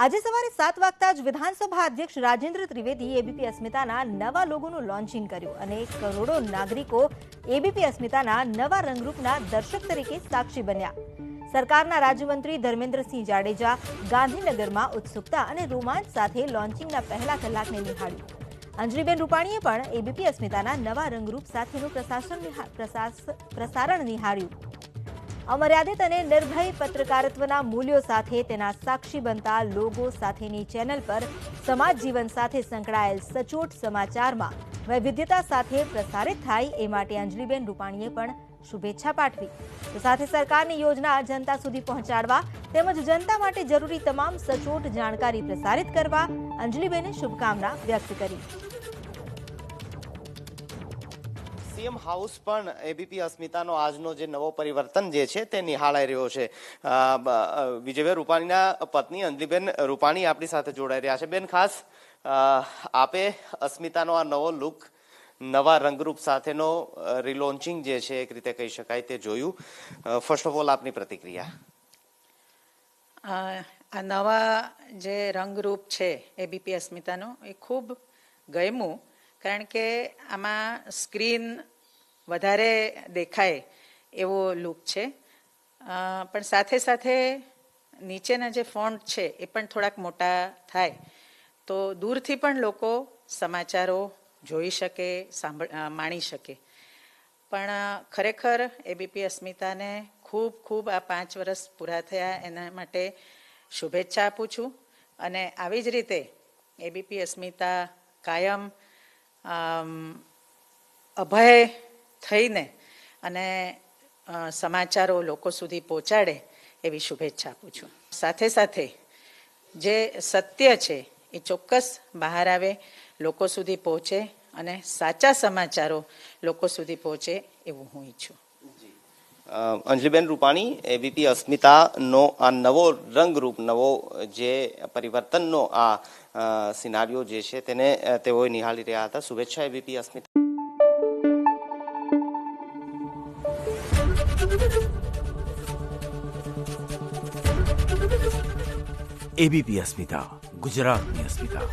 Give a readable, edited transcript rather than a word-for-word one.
આજે સવારે 7 વાગતા જ વિધાનસભા અધ્યક્ષ રાજેન્દ્ર ત્રિવેદી એબીપી અસ્મિતાના નવા લોગોનું લોન્ચિંગ કર્યું અને કરોડો નાગરિકો એબીપી અસ્મિતાના નવા રંગરૂપના દર્શક તરીકે સાક્ષી બન્યા. સરકારના રાજ્યમંત્રી ધર્મેન્દ્રસિંહ જાડેજા ગાંધીનગરમાં ઉત્સુકતા અને રોમાંચ સાથે લોન્ચિંગના પહેલા કલાકને નિહાળ્યું. અંજલિબેન રૂપાણીએ પણ એબીપી અસ્મિતાના નવા રંગરૂપ સાથેનું પ્રસારણ નિહાળ્યું. અમર્યાદિત અને નિર્ભય પત્રકારત્વના મૂલ્યો સાથે તેના સાક્ષી બનતા લોગો સાથેની ચેનલ પર સમાજ જીવન સાથે સંકળાયેલ સચોટ સમાચારમાં વૈવિધ્યતા સાથે પ્રસારિત થાય એ માટે અંજલિબેન રૂપાણીએ પણ શુભેચ્છા પાઠવી. તો સાથે સરકારની યોજના જનતા સુધી પહોંચાડવા તેમજ જનતા માટે જરૂરી તમામ સચોટ જાણકારી પ્રસારિત કરવા અંજલિબેને શુભકામના વ્યક્ત કરી. સીએમ હાઉસ પણ એબીપી અસ્મિતાનો આજનો જે નવો પરિવર્તન જે છે તે નિહાળાઈ રહ્યો છે. વિજયભાઈ રૂપાણીના પત્ની અંજલિબેન રૂપાણી આપણી સાથે જોડાઈ રહ્યા છે. બેન, ખાસ આપે અસ્મિતાનો આ નવો લુક, નવા રંગરૂપ સાથેનો રિલોન્ચિંગ જે છે એક રીતે કહી શકાય તે જોયું. ફર્સ્ટ ઓફ ઓલ આપની પ્રતિક્રિયા. આ નવા જે રંગરૂપ છે એબીપી અસ્મિતાનો એ ખૂબ ગમ્યું, કારણ કે આમાં સ્ક્રીન વધારે દેખાય એવો લુક છે, પણ સાથે સાથે નીચેના જે ફોન્ટ છે એ પણ થોડાક મોટા થાય તો દૂરથી પણ લોકો સમાચારો જોઈ શકે, માણી શકે. પણ ખરેખર એબીપી અસ્મિતાને ખૂબ ખૂબ આ 5 વર્ષ પૂરા થયા એના માટે શુભેચ્છા આપું છું. અને આવી જ રીતે એબીપી અસ્મિતા કાયમ અભય થઈને અને સમાચારો લોકો સુધી પહોંચાડે એવી શુભેચ્છા આપું છું. સાથે સાથે જે સત્ય છે એ ચોક્કસ બહાર આવે, લોકો સુધી પહોંચે અને સાચા સમાચારો લોકો સુધી પહોંચે એવું હું ઈચ્છું. અંજલિબેન રૂપાણી, એબીપી અસ્મિતાનો આ નવો રંગરૂપ, નવો જે પરિવર્તનનો આ સિનારીઓ જે છે તેને તેઓ નિહાળી રહ્યા હતા. શુભેચ્છા એબીપી અસ્મિતા. એબીપી અસ્મિતા, ગુજરાતની અસ્મિતા.